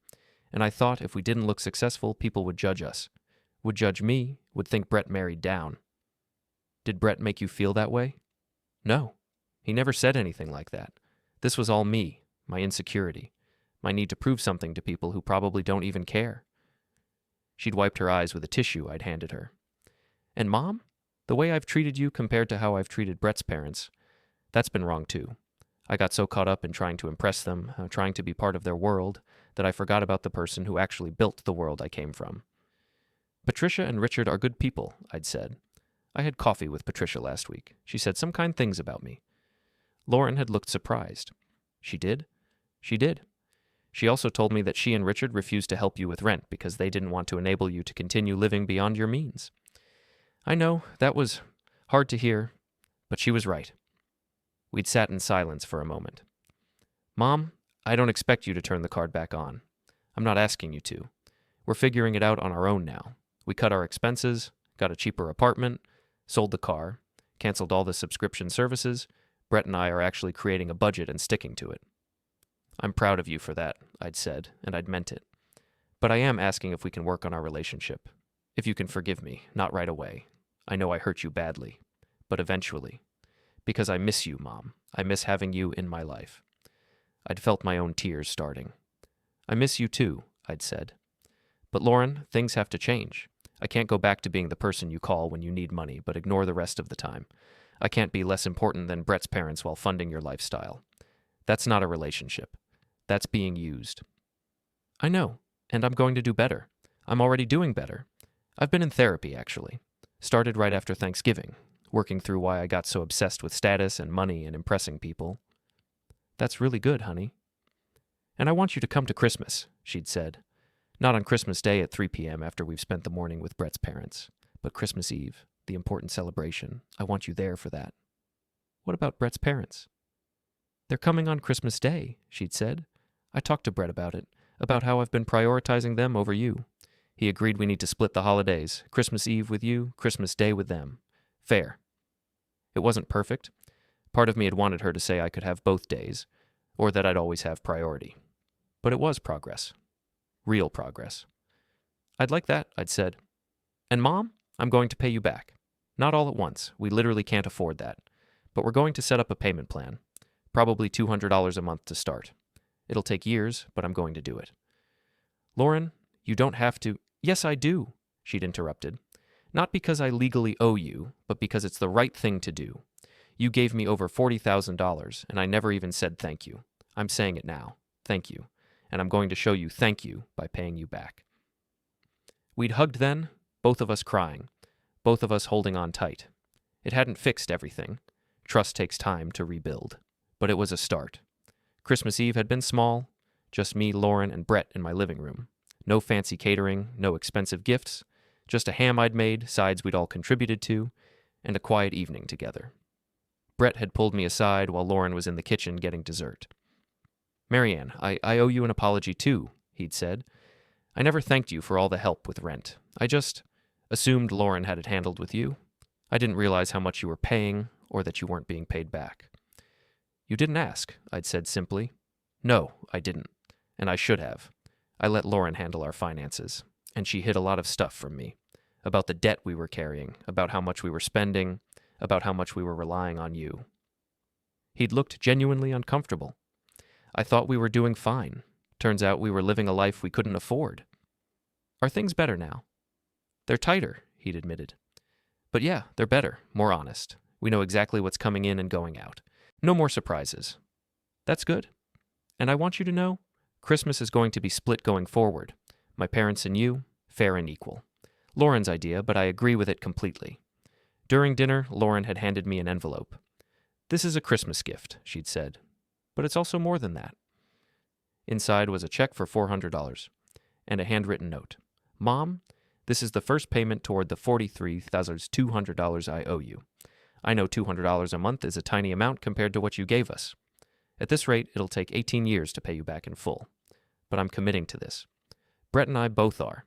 And I thought if we didn't look successful, people would judge us. Would judge me, would think Brett married down. Did Brett make you feel that way? No. He never said anything like that. This was all me, my insecurity, my need to prove something to people who probably don't even care. She'd wiped her eyes with a tissue I'd handed her. And Mom, the way I've treated you compared to how I've treated Brett's parents, that's been wrong too. I got so caught up in trying to impress them, trying to be part of their world, that I forgot about the person who actually built the world I came from. Patricia and Richard are good people, I'd said. I had coffee with Patricia last week. She said some kind things about me. Lauren had looked surprised. She did? She did. She also told me that she and Richard refused to help you with rent because they didn't want to enable you to continue living beyond your means. I know, that was hard to hear, but she was right. We'd sat in silence for a moment. Mom, I don't expect you to turn the card back on. I'm not asking you to. We're figuring it out on our own now. We cut our expenses, got a cheaper apartment, sold the car, canceled all the subscription services. Brett and I are actually creating a budget and sticking to it. I'm proud of you for that, I'd said, and I'd meant it. But I am asking if we can work on our relationship. If you can forgive me, not right away. I know I hurt you badly, but eventually. Because I miss you, Mom. I miss having you in my life. I'd felt my own tears starting. I miss you too, I'd said. But Lauren, things have to change. I can't go back to being the person you call when you need money, but ignore the rest of the time. I can't be less important than Brett's parents while funding your lifestyle. That's not a relationship. That's being used. I know, and I'm going to do better. I'm already doing better. I've been in therapy, actually. Started right after Thanksgiving, working through why I got so obsessed with status and money and impressing people. That's really good, honey. And I want you to come to Christmas, she'd said. Not on Christmas Day at 3 p.m. after we've spent the morning with Brett's parents, but Christmas Eve, the important celebration. I want you there for that. What about Brett's parents? They're coming on Christmas Day, she'd said. I talked to Brett about it, about how I've been prioritizing them over you. He agreed we need to split the holidays, Christmas Eve with you, Christmas Day with them. Fair. It wasn't perfect. Part of me had wanted her to say I could have both days, or that I'd always have priority. But it was progress. Real progress. I'd like that, I'd said. And Mom, I'm going to pay you back. Not all at once. We literally can't afford that. But we're going to set up a payment plan. Probably $200 a month to start. It'll take years, but I'm going to do it. Lauren, you don't have to... Yes, I do, she'd interrupted. Not because I legally owe you, but because it's the right thing to do. You gave me over $40,000, and I never even said thank you. I'm saying it now. Thank you. And I'm going to show you thank you by paying you back. We'd hugged then, both of us crying, both of us holding on tight. It hadn't fixed everything. Trust takes time to rebuild. But it was a start. Christmas Eve had been small, just me, Lauren, and Brett in my living room. No fancy catering, no expensive gifts, just a ham I'd made, sides we'd all contributed to, and a quiet evening together. Brett had pulled me aside while Lauren was in the kitchen getting dessert. Marianne, I owe you an apology too, he'd said. I never thanked you for all the help with rent. I just assumed Lauren had it handled with you. I didn't realize how much you were paying or that you weren't being paid back. You didn't ask, I'd said simply. No, I didn't, and I should have. I let Lauren handle our finances, and she hid a lot of stuff from me. about the debt we were carrying, about how much we were spending, about how much we were relying on you. He'd looked genuinely uncomfortable. I thought we were doing fine. Turns out we were living a life we couldn't afford. Are things better now? They're tighter, he'd admitted. But yeah, they're better, more honest. We know exactly what's coming in and going out. No more surprises. That's good. And I want you to know, Christmas is going to be split going forward. My parents and you, fair and equal. Lauren's idea, but I agree with it completely. During dinner, Lauren had handed me an envelope. This is a Christmas gift, she'd said. But it's also more than that. Inside was a check for $400 and a handwritten note. Mom, this is the first payment toward the $43,200 I owe you. I know $200 a month is a tiny amount compared to what you gave us. At this rate, it'll take 18 years to pay you back in full. But I'm committing to this. Brett and I both are.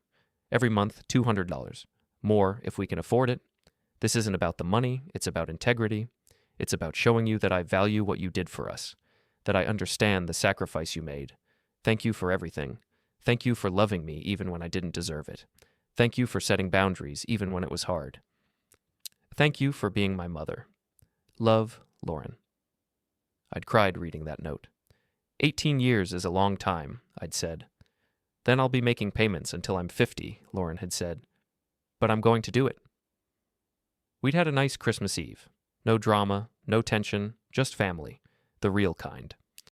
Every month, $200. More if we can afford it. This isn't about the money, it's about integrity. It's about showing you that I value what you did for us, that I understand the sacrifice you made. Thank you for everything. Thank you for loving me even when I didn't deserve it. Thank you for setting boundaries even when it was hard. Thank you for being my mother. Love, Lauren. I'd cried reading that note. 18 years is a long time, I'd said. Then I'll be making payments until I'm 50, Lauren had said. But I'm going to do it. We'd had a nice Christmas Eve. No drama, no tension, just family. The real kind.